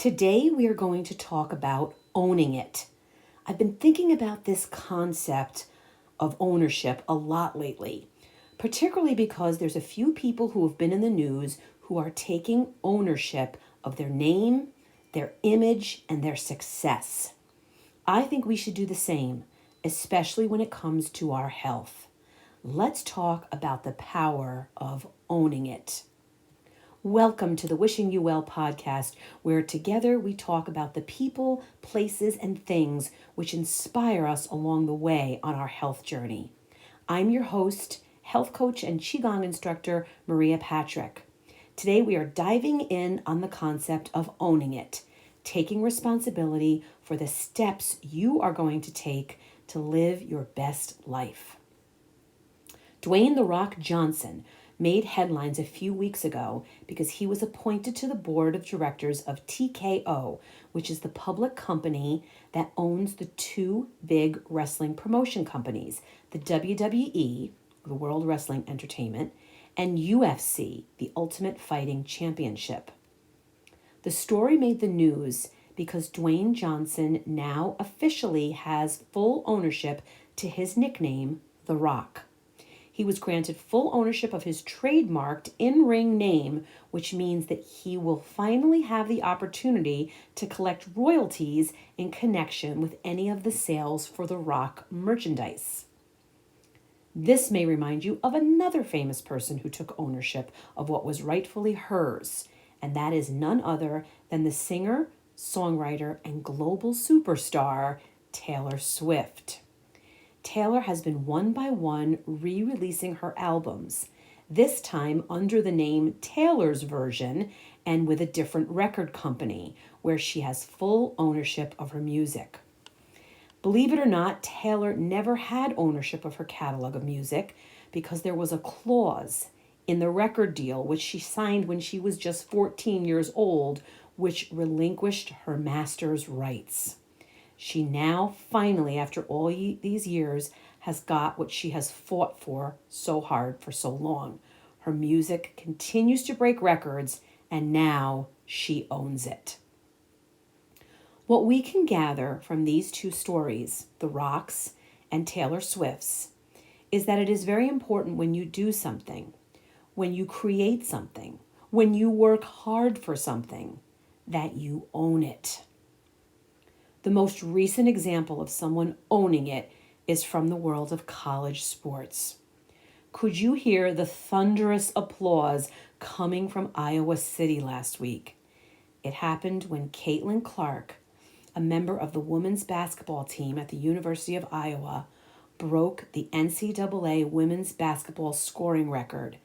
Today we are going to talk about owning it. I've been thinking about this concept of ownership a lot lately, particularly because there's a few people who have been in the news who are taking ownership of their name, their image, and their success. I think we should do the same, especially when it comes to our health. Let's talk about the power of owning it. Welcome to the Wishing You Well podcast, where together we talk about the people, places, and things which inspire us along the way on our health journey. I'm your host, health coach and Qigong instructor, Maria Patrick. Today we are diving in on the concept of owning it, taking responsibility for the steps you are going to take to live your best life. Dwayne "The Rock" Johnson made headlines a few weeks ago because he was appointed to the board of directors of TKO, which is the public company that owns the two big wrestling promotion companies, the WWE, the World Wrestling Entertainment, and UFC, the Ultimate Fighting Championship. The story made the news because Dwayne Johnson now officially has full ownership to his nickname, The Rock. He was granted full ownership of his trademarked in-ring name, which means that he will finally have the opportunity to collect royalties in connection with any of the sales for The Rock merchandise. This may remind you of another famous person who took ownership of what was rightfully hers, and that is none other than the singer, songwriter, and global superstar, Taylor Swift. Taylor has been one by one re-releasing her albums, this time under the name Taylor's Version and with a different record company, where she has full ownership of her music. Believe it or not, Taylor never had ownership of her catalog of music because there was a clause in the record deal which she signed when she was just 14 years old, which relinquished her master's rights. She now, finally, after all these years, has got what she has fought for so hard for so long. Her music continues to break records, and now she owns it. What we can gather from these two stories, The Rock's and Taylor Swift's, is that it is very important when you do something, when you create something, when you work hard for something, that you own it. The most recent example of someone owning it is from the world of college sports. Could you hear the thunderous applause coming from Iowa City last week? It happened when Caitlin Clark, a member of the women's basketball team at the University of Iowa, broke the NCAA women's basketball scoring record.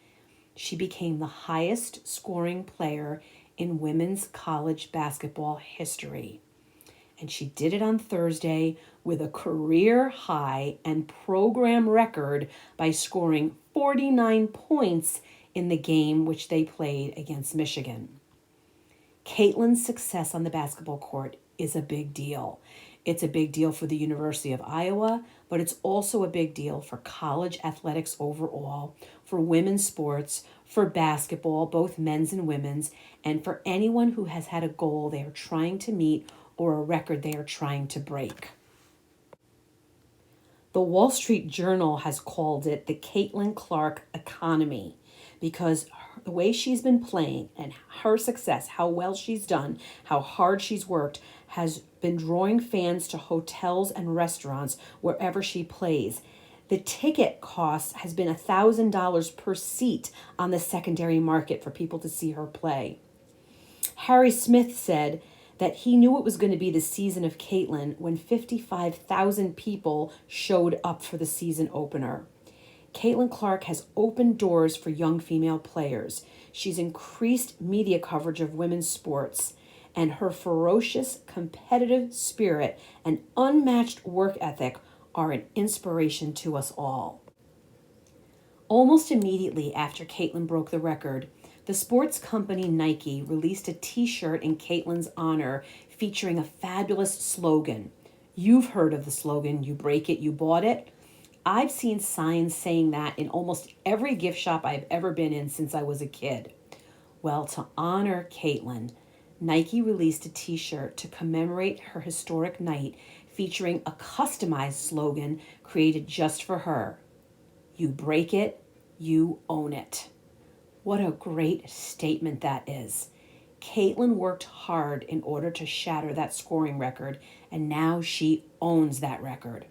She became the highest scoring player in women's college basketball history. And she did it on Thursday with a career high and program record by scoring 49 points in the game which they played against Michigan. Caitlin's success on the basketball court is a big deal. It's a big deal for the University of Iowa, but it's also a big deal for college athletics overall, for women's sports, for basketball, both men's and women's, and for anyone who has had a goal they are trying to meet or a record they are trying to break. The Wall Street Journal has called it the Caitlin Clark economy because the way she's been playing and her success, how well she's done, how hard she's worked, has been drawing fans to hotels and restaurants wherever she plays. The ticket cost has been $1,000 per seat on the secondary market for people to see her play. Harry Smith said that he knew it was going to be the season of Caitlin when 55,000 people showed up for the season opener. Caitlin Clark has opened doors for young female players. She's increased media coverage of women's sports, and her ferocious competitive spirit and unmatched work ethic are an inspiration to us all. Almost immediately after Caitlin broke the record, the sports company Nike released a t-shirt in Caitlin's honor featuring a fabulous slogan. You've heard of the slogan, "You break it, you bought it." I've seen signs saying that in almost every gift shop I've ever been in since I was a kid. Well, to honor Caitlin, Nike released a t-shirt to commemorate her historic night featuring a customized slogan created just for her. You break it, you own it. What a great statement that is. Caitlin worked hard in order to shatter that scoring record, and now she owns that record.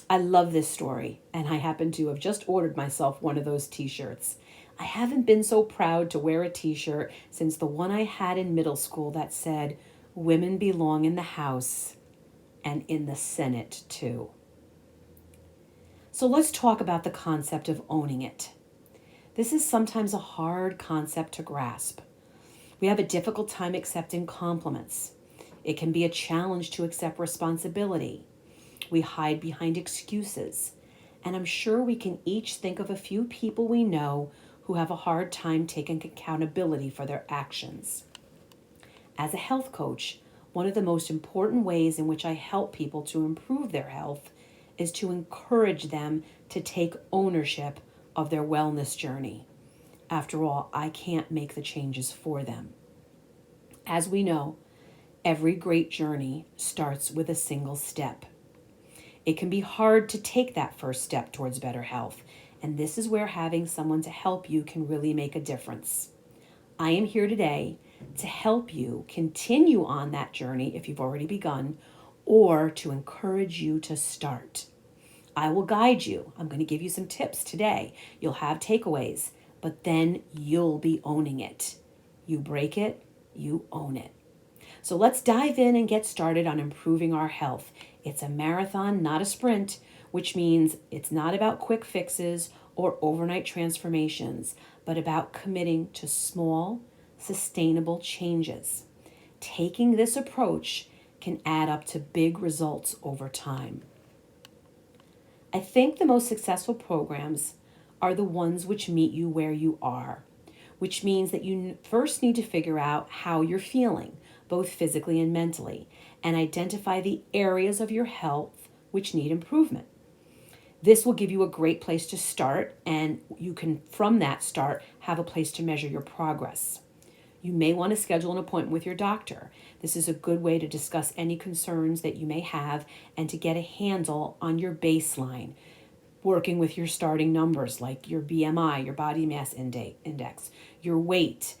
I love this story, and I happen to have just ordered myself one of those t-shirts. I haven't been so proud to wear a t-shirt since the one I had in middle school that said, "Women belong in the house and in the Senate too." So let's talk about the concept of owning it. This is sometimes a hard concept to grasp. We have a difficult time accepting compliments. It can be a challenge to accept responsibility. We hide behind excuses. And I'm sure we can each think of a few people we know who have a hard time taking accountability for their actions. As a health coach, one of the most important ways in which I help people to improve their health is to encourage them to take ownership of their wellness journey. After all, I can't make the changes for them. As we know, every great journey starts with a single step. It can be hard to take that first step towards better health, and this is where having someone to help you can really make a difference. I am here today to help you continue on that journey if you've already begun, or to encourage you to start. I will guide you. I'm going to give you some tips today. You'll have takeaways, but then you'll be owning it. You break it, you own it. So let's dive in and get started on improving our health. It's a marathon, not a sprint, which means it's not about quick fixes or overnight transformations, but about committing to small, sustainable changes. Taking this approach can add up to big results over time. I think the most successful programs are the ones which meet you where you are, which means that you first need to figure out how you're feeling, both physically and mentally, and identify the areas of your health which need improvement. This will give you a great place to start, and you can, from that start, have a place to measure your progress. You may want to schedule an appointment with your doctor. This is a good way to discuss any concerns that you may have and to get a handle on your baseline, working with your starting numbers like your BMI, your body mass index, your weight,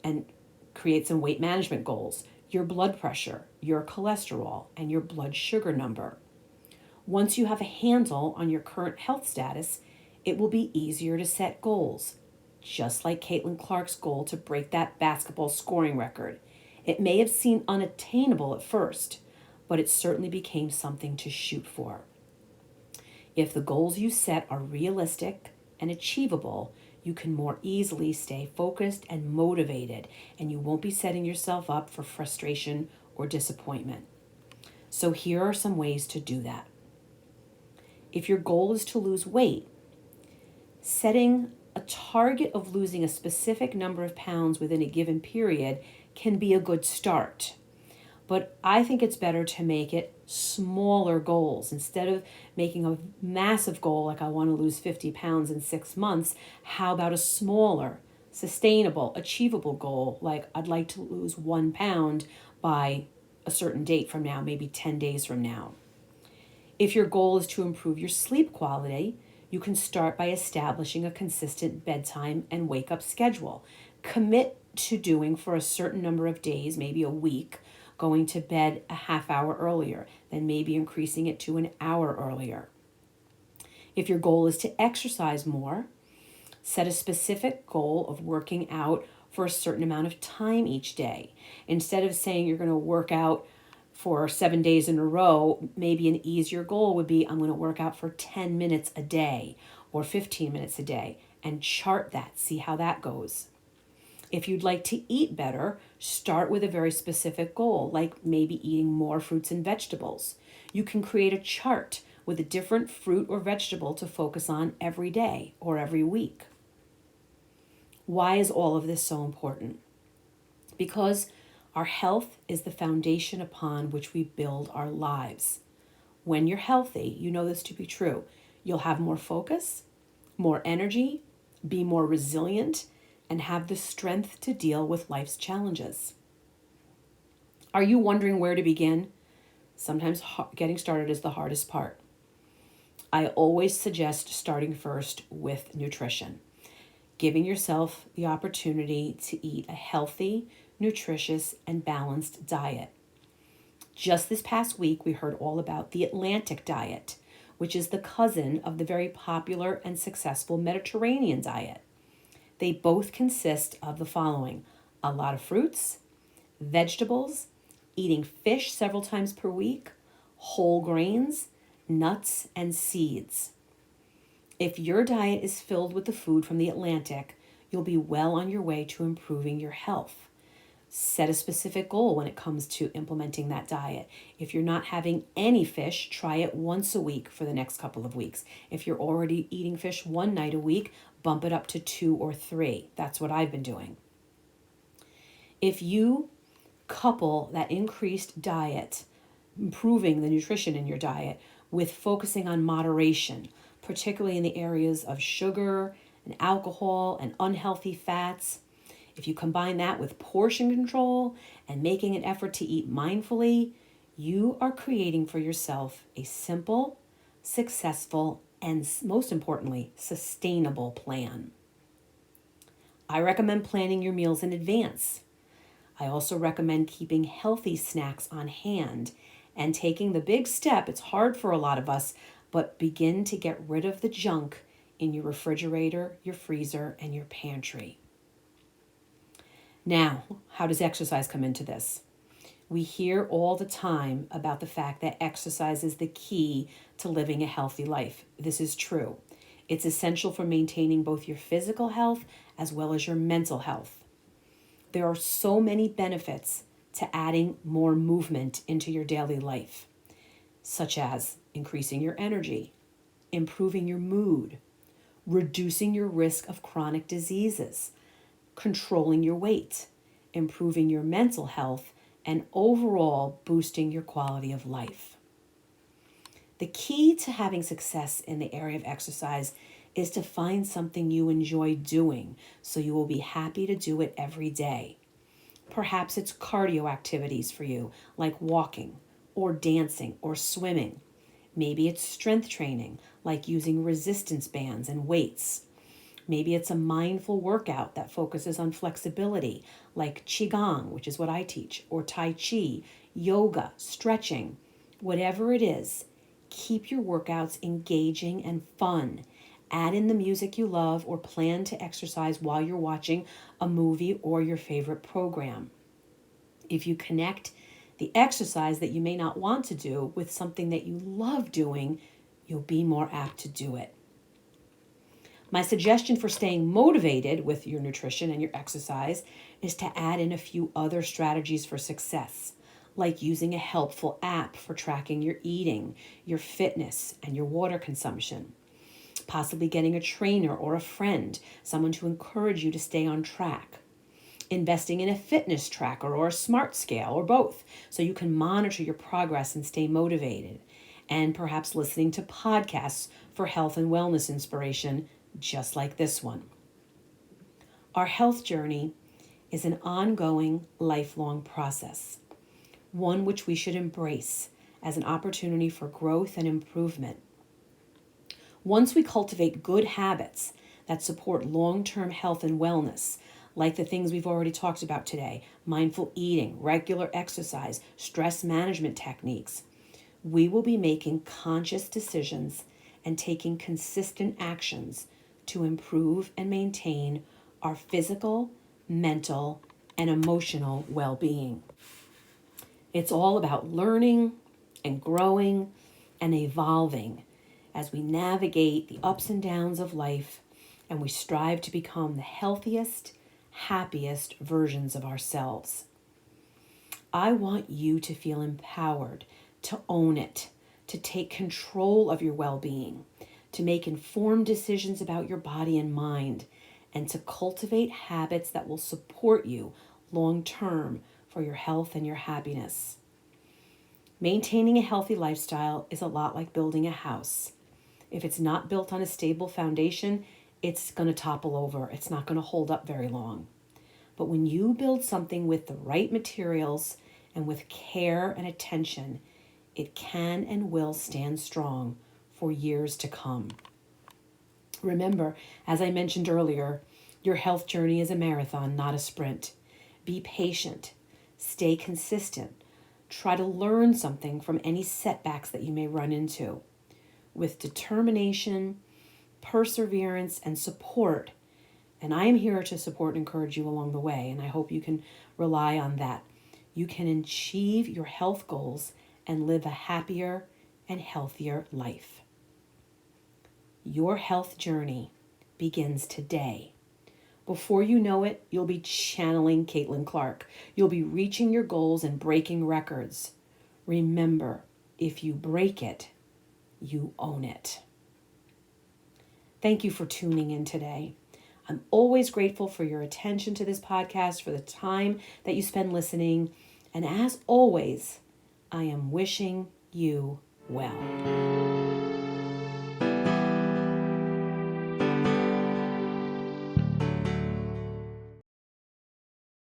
and create some weight management goals, your blood pressure, your cholesterol, and your blood sugar number. Once you have a handle on your current health status, it will be easier to set goals. Just like Caitlin Clark's goal to break that basketball scoring record. It may have seemed unattainable at first, but it certainly became something to shoot for. If the goals you set are realistic and achievable, you can more easily stay focused and motivated, and you won't be setting yourself up for frustration or disappointment. So here are some ways to do that. If your goal is to lose weight, setting a target of losing a specific number of pounds within a given period can be a good start. But I think it's better to make it smaller goals. Instead of making a massive goal like I want to lose 50 pounds in 6 months, how about a smaller, sustainable, achievable goal like I'd like to lose 1 pound by a certain date from now, maybe 10 days from now. If your goal is to improve your sleep quality, you can start by establishing a consistent bedtime and wake-up schedule. Commit to doing for a certain number of days, maybe a week, going to bed a half hour earlier, then maybe increasing it to an hour earlier. If your goal is to exercise more, set a specific goal of working out for a certain amount of time each day. Instead of saying you're going to work out for 7 days in a row, maybe an easier goal would be I'm going to work out for 10 minutes a day or 15 minutes a day, and chart that, see how that goes. If you'd like to eat better, start with a very specific goal, like maybe eating more fruits and vegetables. You can create a chart with a different fruit or vegetable to focus on every day or every week. Why is all of this so important? Because our health is the foundation upon which we build our lives. When you're healthy, you know this to be true. You'll have more focus, more energy, be more resilient, and have the strength to deal with life's challenges. Are you wondering where to begin? Sometimes getting started is the hardest part. I always suggest starting first with nutrition, giving yourself the opportunity to eat a healthy, nutritious, and balanced diet. Just this past week, we heard all about the Atlantic diet, which is the cousin of the very popular and successful Mediterranean diet. They both consist of the following: a lot of fruits, vegetables, eating fish several times per week, whole grains, nuts, and seeds. If your diet is filled with the food from the Atlantic, you'll be well on your way to improving your health. Set a specific goal when it comes to implementing that diet. If you're not having any fish, try it once a week for the next couple of weeks. If you're already eating fish one night a week, bump it up to 2 or 3. That's what I've been doing. If you couple that increased diet, improving the nutrition in your diet, with focusing on moderation, particularly in the areas of sugar and alcohol and unhealthy fats, if you combine that with portion control and making an effort to eat mindfully, you are creating for yourself a simple, successful, and most importantly, sustainable plan. I recommend planning your meals in advance. I also recommend keeping healthy snacks on hand and taking the big step. It's hard for a lot of us, but begin to get rid of the junk in your refrigerator, your freezer, and your pantry. Now, how does exercise come into this? We hear all the time about the fact that exercise is the key to living a healthy life. This is true. It's essential for maintaining both your physical health as well as your mental health. There are so many benefits to adding more movement into your daily life, such as increasing your energy, improving your mood, reducing your risk of chronic diseases, controlling your weight, improving your mental health, and overall boosting your quality of life. The key to having success in the area of exercise is to find something you enjoy doing so you will be happy to do it every day. Perhaps it's cardio activities for you, like walking or dancing or swimming. Maybe it's strength training, like using resistance bands and weights. Maybe it's a mindful workout that focuses on flexibility, like Qigong, which is what I teach, or Tai Chi, yoga, stretching. Whatever it is, keep your workouts engaging and fun. Add in the music you love or plan to exercise while you're watching a movie or your favorite program. If you connect the exercise that you may not want to do with something that you love doing, you'll be more apt to do it. My suggestion for staying motivated with your nutrition and your exercise is to add in a few other strategies for success, like using a helpful app for tracking your eating, your fitness, and your water consumption. Possibly getting a trainer or a friend, someone to encourage you to stay on track. Investing in a fitness tracker or a smart scale or both, so you can monitor your progress and stay motivated. And perhaps listening to podcasts for health and wellness inspiration, just like this one. Our health journey is an ongoing, lifelong process, one which we should embrace as an opportunity for growth and improvement. Once we cultivate good habits that support long-term health and wellness, like the things we've already talked about today, mindful eating, regular exercise, stress management techniques, we will be making conscious decisions and taking consistent actions to improve and maintain our physical, mental, and emotional well-being. It's all about learning and growing and evolving as we navigate the ups and downs of life and we strive to become the healthiest, happiest versions of ourselves. I want you to feel empowered, to own it, to take control of your well-being, to make informed decisions about your body and mind, and to cultivate habits that will support you long-term for your health and your happiness. Maintaining a healthy lifestyle is a lot like building a house. If it's not built on a stable foundation, it's going to topple over. It's not going to hold up very long. But when you build something with the right materials And with care and attention, it can and will stand strong for years to come. Remember, as I mentioned earlier, your health journey is a marathon, not a sprint. Be patient. Stay consistent. Try to learn something from any setbacks that you may run into. With determination, perseverance, and support, and I am here to support and encourage you along the way, and I hope you can rely on that, you can achieve your health goals and live a happier and healthier life. Your health journey begins today. Before you know it, you'll be channeling Caitlin Clark. You'll be reaching your goals and breaking records. Remember, if you break it, you own it. Thank you for tuning in today. I'm always grateful for your attention to this podcast, for the time that you spend listening. And as always, I am wishing you well.